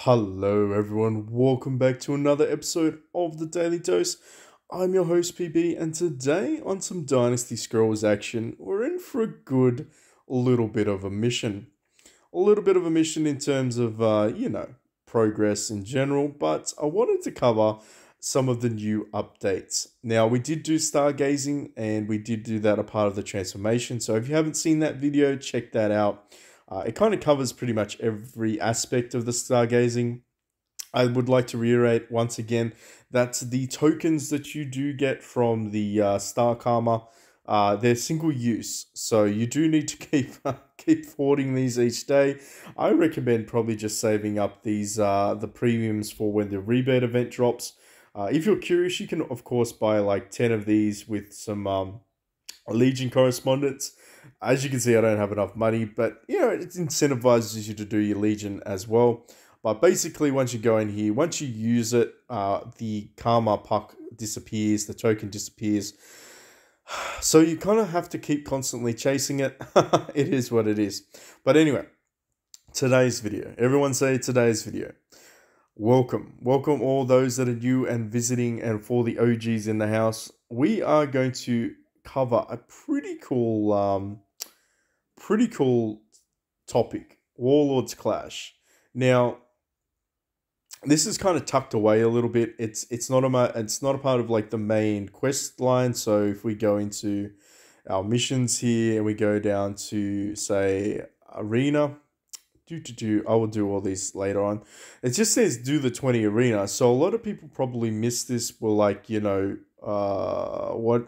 Hello, everyone. Welcome back to another episode of the Daily Dose. I'm your host, PB, and today on some Dynasty Scrolls action, we're in for a good little bit of a mission. A little bit of a mission in terms of, progress in general, but I wanted to cover some of the new updates. Now, we did do stargazing, and we did do that a part of the transformation, so if you haven't seen that video, check that out. It kind of covers pretty much every aspect of the stargazing. I would like to reiterate once again that the tokens that you do get from the Star Karma, they're single use, so you do need to keep hoarding these each day. I recommend probably just saving up these the premiums for when the rebate event drops. If you're curious, you can of course buy like 10 of these with some Legion correspondence. As you can see, I don't have enough money, but it incentivizes you to do your Legion as well. But basically, once you go in here, once you use it, the Karma puck disappears, the token disappears. So you kind of have to keep constantly chasing it. It is what it is. But anyway, today's video. Everyone say today's video. Welcome. Welcome all those that are new and visiting, and for the OGs in the house. We are going to cover a pretty cool topic, Warlord's Clash. Now, this is kind of tucked away a little bit. It's not a part of like the main quest line. So if we go into our missions here and we go down to say arena, I will do all these later on. It just says do the 20 arena. So a lot of people probably missed this. Were like,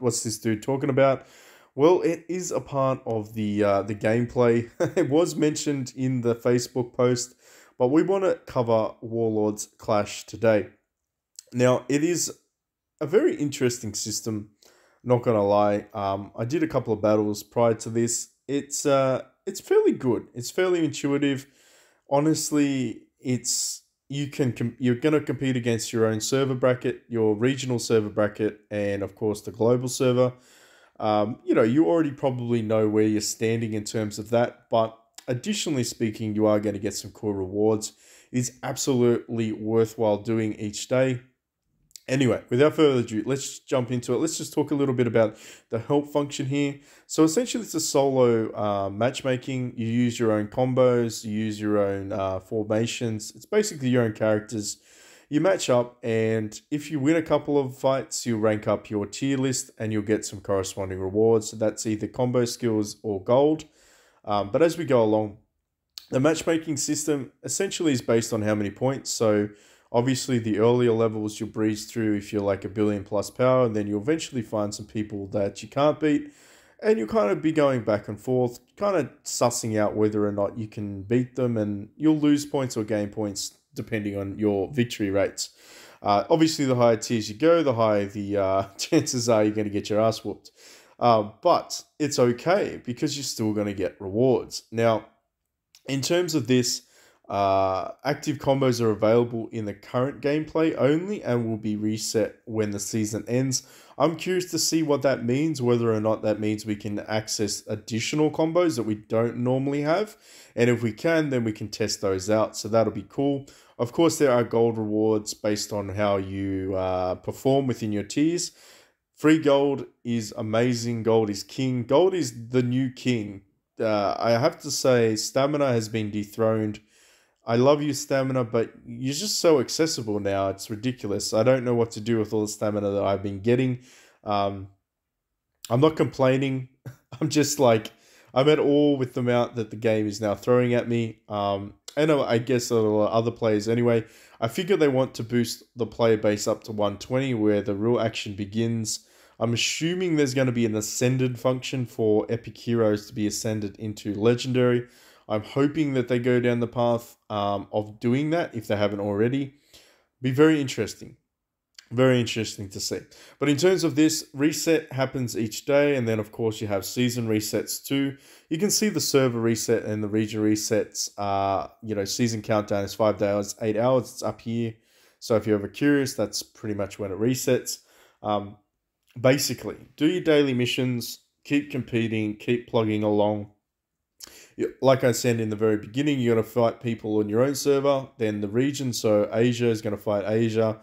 what's this dude talking about? Well, it is a part of the gameplay. It was mentioned in the Facebook post, but we want to cover Warlord's Clash today. Now, it is a very interesting system. Not gonna lie, I did a couple of battles prior to this. It's fairly good. It's fairly intuitive. Honestly, you're gonna compete against your own server bracket, your regional server bracket, and of course the global server. You already probably know where you're standing in terms of that, but additionally speaking, you are going to get some cool rewards. It is absolutely worthwhile doing each day. Anyway, without further ado, let's jump into it. Let's just talk a little bit about the help function here. So essentially, it's a solo matchmaking. You use your own combos, you use your own formations. It's basically your own characters. You match up, and if you win a couple of fights, you rank up your tier list, and you'll get some corresponding rewards. So that's either combo skills or gold. But as we go along, the matchmaking system essentially is based on how many points. So obviously the earlier levels you'll breeze through if you're like a billion plus power, and then you'll eventually find some people that you can't beat, and you'll kind of be going back and forth, kind of sussing out whether or not you can beat them, and you'll lose points or gain points depending on your victory rates. Obviously, the higher tiers you go, the higher the chances are you're going to get your ass whooped. But it's okay because you're still going to get rewards. Now, in terms of this, active combos are available in the current gameplay only and will be reset when the season ends. I'm curious to see what that means, whether or not that means we can access additional combos that we don't normally have. And if we can, then we can test those out. So that'll be cool. Of course, there are gold rewards based on how you perform within your tiers. Free gold is amazing. Gold is king. Gold is the new king. I have to say, stamina has been dethroned. I love you, stamina, but you're just so accessible now. It's ridiculous. I don't know what to do with all the stamina that I've been getting. I'm not complaining. I'm just like, I'm at awe with the amount that the game is now throwing at me. And I guess a lot of other players anyway. I figure they want to boost the player base up to 120 where the real action begins. I'm assuming there's going to be an ascended function for epic heroes to be ascended into legendary. I'm hoping that they go down the path of doing that if they haven't already. Be very interesting. Very interesting to see. But in terms of this, reset happens each day. And then, of course, you have season resets too. You can see the server reset and the region resets. Season countdown is 5 days, 8 hours. It's up here. So if you're ever curious, that's pretty much when it resets. Basically, do your daily missions. Keep competing. Keep plugging along. Like I said in the very beginning, you're going to fight people on your own server, then the region. So Asia is going to fight Asia,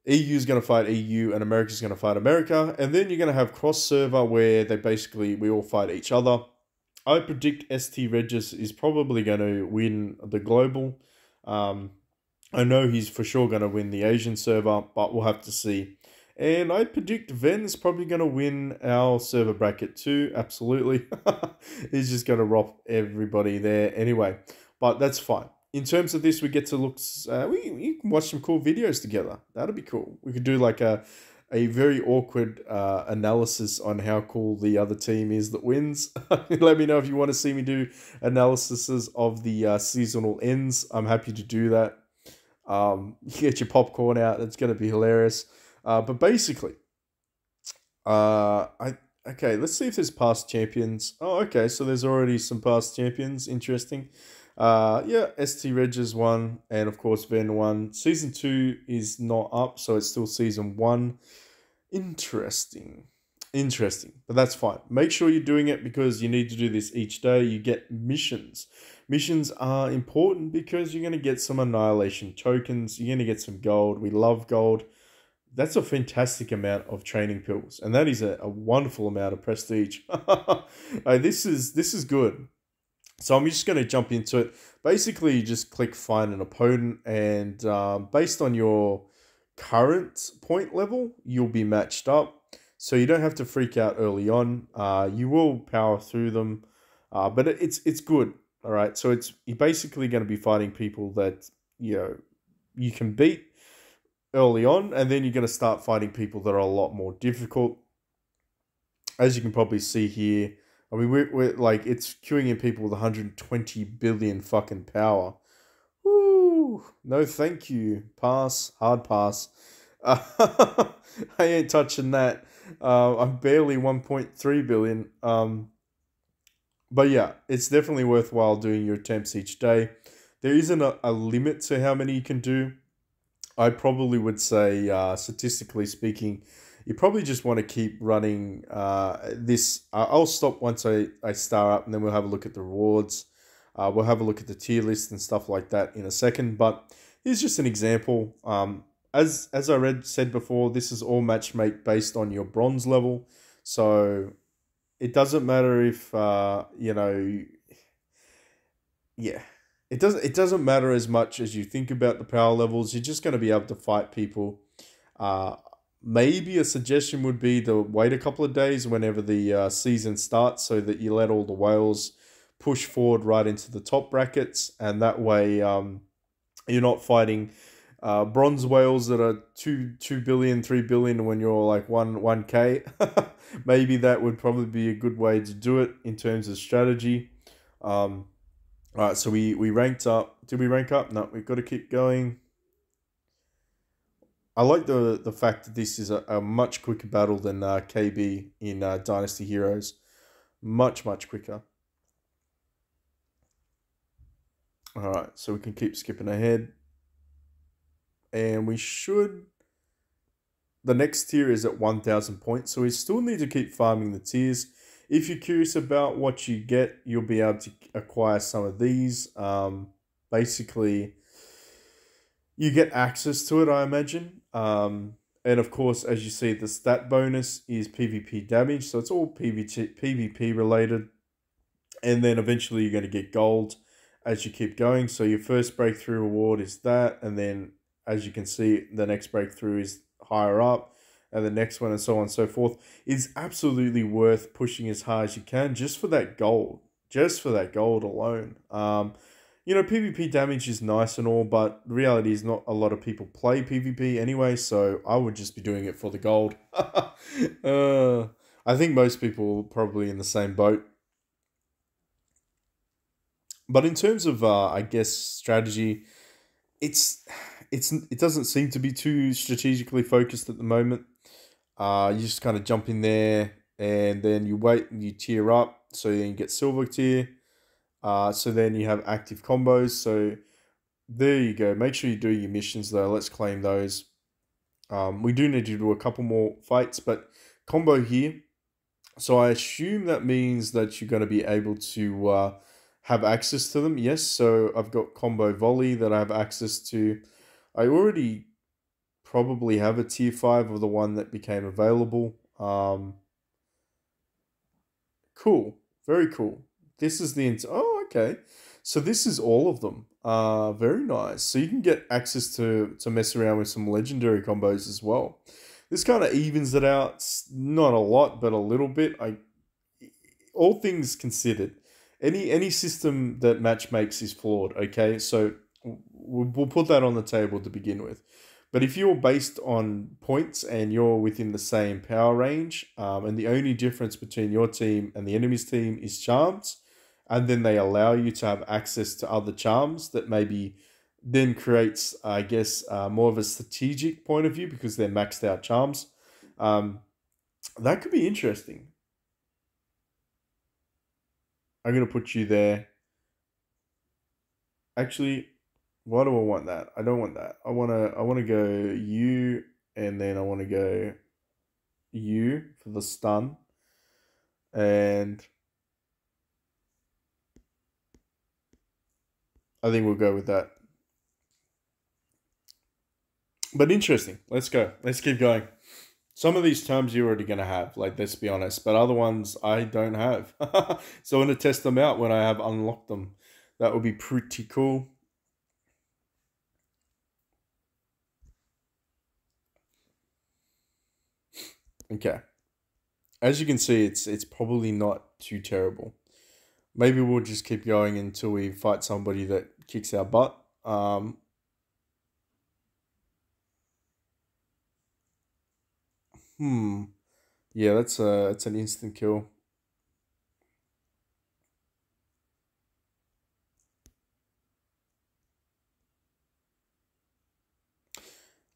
EU is going to fight EU, and America is going to fight America. And then you're going to have cross server where we all fight each other. I predict ST Regis is probably going to win the global. Um, I know he's for sure going to win the Asian server, but we'll have to see. And I predict Ven's probably going to win our server bracket too. Absolutely. He's just going to rob everybody there anyway. But that's fine. In terms of this, we get to look... we can watch some cool videos together. That'd be cool. We could do like a very awkward analysis on how cool the other team is that wins. Let me know if you want to see me do analyses of the seasonal ends. I'm happy to do that. You get your popcorn out. It's going to be hilarious. But basically, okay, let's see if there's past champions. Oh, okay, so there's already some past champions. Interesting. Yeah, ST Regis won, and of course Ven won. Season 2 is not up, so it's still Season 1. Interesting. But that's fine. Make sure you're doing it because you need to do this each day. You get missions. Missions are important because you're going to get some annihilation tokens. You're going to get some gold. We love gold. That's a fantastic amount of training pills, and that is a wonderful amount of prestige. This is good. So I'm just going to jump into it. Basically, you just click find an opponent, and based on your current point level, you'll be matched up. So you don't have to freak out early on. You will power through them, but it's good. All right. So you're basically going to be fighting people that you can beat early on, and then you're going to start fighting people that are a lot more difficult. As you can probably see here, I mean, we're like, it's queuing in people with 120 billion fucking power. Woo! No, thank you. Pass. Hard pass. I ain't touching that. I'm barely 1.3 billion. But yeah, it's definitely worthwhile doing your attempts each day. There isn't a limit to how many you can do. I probably would say, statistically speaking, you probably just want to keep running this. I'll stop once I star up, and then we'll have a look at the rewards. We'll have a look at the tier list and stuff like that in a second. But here's just an example. As I said before, this is all matchmake based on your bronze level. So it doesn't matter if, yeah. It doesn't matter as much as you think about the power levels. You're just going to be able to fight people. Maybe a suggestion would be to wait a couple of days whenever the season starts, so that you let all the whales push forward right into the top brackets, and that way you're not fighting bronze whales that are 2 billion, 3 billion when you're like 1K. Maybe that would probably be a good way to do it in terms of strategy. All right, so we ranked up. Did we rank up? No, we've got to keep going. I like the fact that this is a much quicker battle than KB in Dynasty Heroes. Much quicker. All right, so we can keep skipping ahead. And we should... The next tier is at 1,000 points, so we still need to keep farming the tiers. If you're curious about what you get, you'll be able to acquire some of these. Basically, you get access to it, I imagine. And of course, as you see, the stat bonus is PvP damage, so it's all PvP related. And then eventually you're going to get gold as you keep going. So your first breakthrough reward is that, and then as you can see, the next breakthrough is higher up, and the next one, and so on and so forth. It's absolutely worth pushing as hard as you can just for that gold. Just for that gold alone. PvP damage is nice and all, but the reality is not a lot of people play PvP anyway, so I would just be doing it for the gold. I think most people are probably in the same boat. But in terms of, I guess, strategy, it doesn't seem to be too strategically focused at the moment. You just kind of jump in there, and then you wait and you tier up, so then you get silver tier. So then you have active combos. So there you go. Make sure you do your missions though. Let's claim those. We do need to do a couple more fights, but combo here. So I assume that means that you're going to be able to have access to them. Yes, so I've got combo volley that I have access to. I already probably have a tier 5 of the one that became available. Cool. Very cool. This is the oh, okay. So this is all of them. Very nice. So you can get access to mess around with some legendary combos as well. This kind of evens it out. Not a lot, but a little bit. All things considered, any system that match makes is flawed. Okay, so we'll put that on the table to begin with. But if you're based on points and you're within the same power range, and the only difference between your team and the enemy's team is charms, and then they allow you to have access to other charms that maybe then creates, I guess, more of a strategic point of view because they're maxed out charms. Um, that could be interesting. I'm gonna put you there. Actually, why do I want that? I don't want that. I wanna go you, and then I wanna go you for the stun. And I think we'll go with that. But interesting. Let's go. Let's keep going. Some of these terms you're already gonna have, like let's be honest, but other ones I don't have. So I'm gonna test them out when I have unlocked them. That would be pretty cool. Okay. As you can see, it's probably not too terrible. Maybe we'll just keep going until we fight somebody that kicks our butt. Hmm. Yeah, that's an instant kill.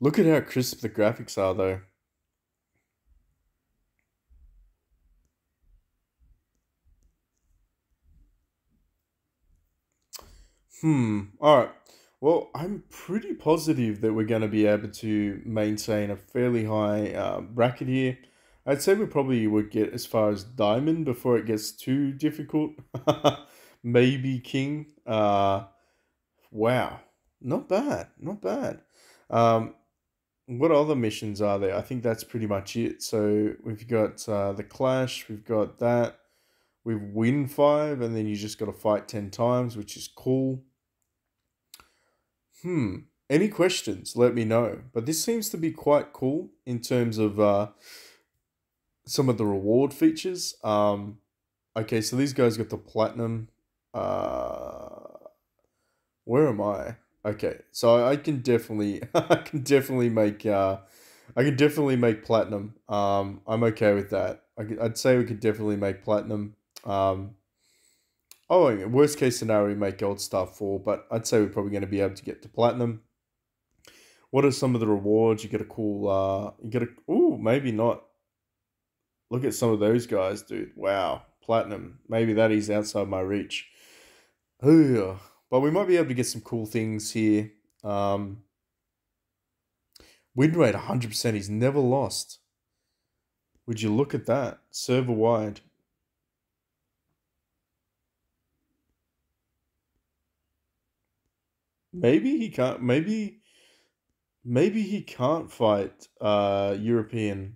Look at how crisp the graphics are, though. All right. Well, I'm pretty positive that we're going to be able to maintain a fairly high bracket here. I'd say we probably would get as far as diamond before it gets too difficult. Maybe king. Wow. Not bad. Not bad. Um, what other missions are there? I think that's pretty much it. So we've got the clash. We've got that. We win 5, and then you just got to fight 10 times, which is cool. Any questions? Let me know. But this seems to be quite cool in terms of some of the reward features. Okay, so these guys got the platinum. Uh, where am I? Okay, so I can definitely, I can definitely make platinum. I'm okay with that. I'd say we could definitely make platinum. Um, oh, I mean, worst case scenario, we make gold star 4, but I'd say we're probably going to be able to get to platinum. What are some of the rewards? You get a cool, you get a, ooh, maybe not. Look at some of those guys, dude. Wow, platinum. Maybe that is outside my reach. Ugh. But we might be able to get some cool things here. Um, win rate 100%. He's never lost. Would you look at that? Server wide. Maybe he can't. Maybe he can't fight European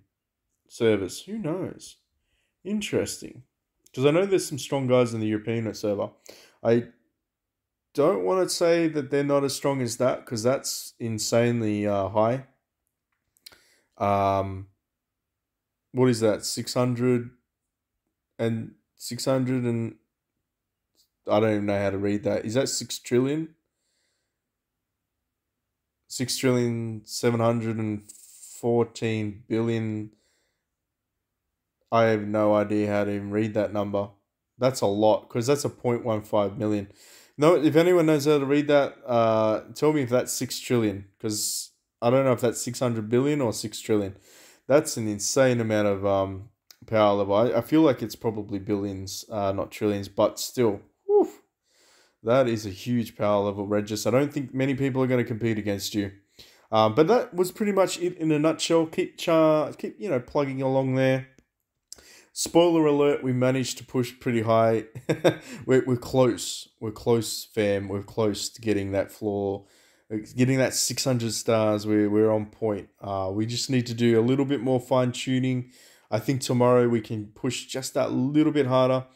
servers. Who knows? Interesting. Because I know there's some strong guys in the European server. I don't want to say that they're not as strong as that because that's insanely high. Um, what is that? 600 and 600 and I don't even know how to read that. Is that 6 trillion? 6,714,000,000,000. I have no idea how to even read that number. That's a lot because that's a 0.15 million. No, if anyone knows how to read that, tell me if that's 6 trillion because I don't know if that's 600 billion or 6 trillion. That's an insane amount of power level. I feel like it's probably billions, not trillions, but still. Whew, that is a huge power level, Regis. I don't think many people are going to compete against you. But that was pretty much it in a nutshell. Keep plugging along there. Spoiler alert, we managed to push pretty high. We're close. We're close, fam. We're close to getting that floor. Getting that 600 stars. We're on point. We just need to do a little bit more fine tuning. I think tomorrow we can push just that little bit harder.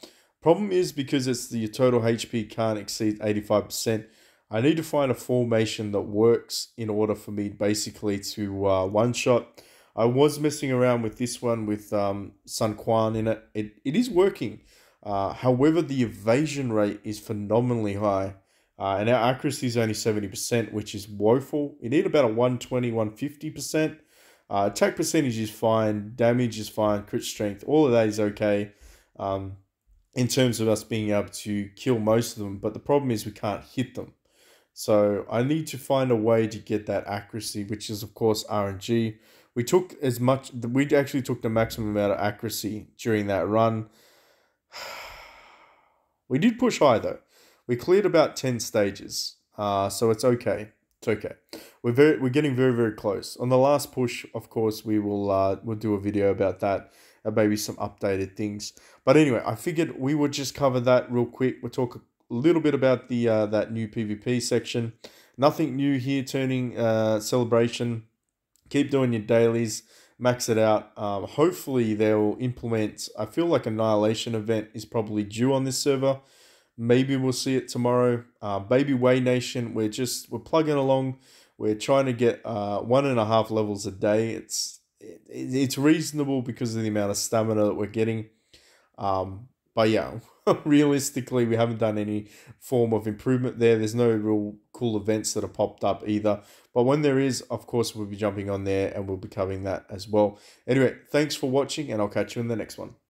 Problem is, because it's the total HP can't exceed 85%, I need to find a formation that works in order for me basically to one-shot. I was messing around with this one with Sun Quan in it. It is working. However, the evasion rate is phenomenally high. And our accuracy is only 70%, which is woeful. You need about a 120, 150%. Attack percentage is fine. Damage is fine. Crit strength, all of that is okay. In terms of us being able to kill most of them. But the problem is we can't hit them. So I need to find a way to get that accuracy, which is, of course, RNG. We actually took the maximum amount of accuracy during that run. We did push high, though. We cleared about 10 stages, so it's okay. It's okay. We're getting very, very close. On the last push, of course, we'll do a video about that and maybe some updated things. But anyway, I figured we would just cover that real quick. We'll talk a little bit about the that new PvP section. Nothing new here. Turning celebration. Keep doing your dailies. Max it out. Hopefully they'll implement. I feel like Annihilation event is probably due on this server. Maybe we'll see it tomorrow. Baby Way Nation, we're plugging along. We're trying to get 1.5 levels a day. It's reasonable because of the amount of stamina that we're getting. But yeah, realistically, we haven't done any form of improvement there. There's no real cool events that have popped up either. But when there is, of course, we'll be jumping on there and we'll be covering that as well. Anyway, thanks for watching, and I'll catch you in the next one.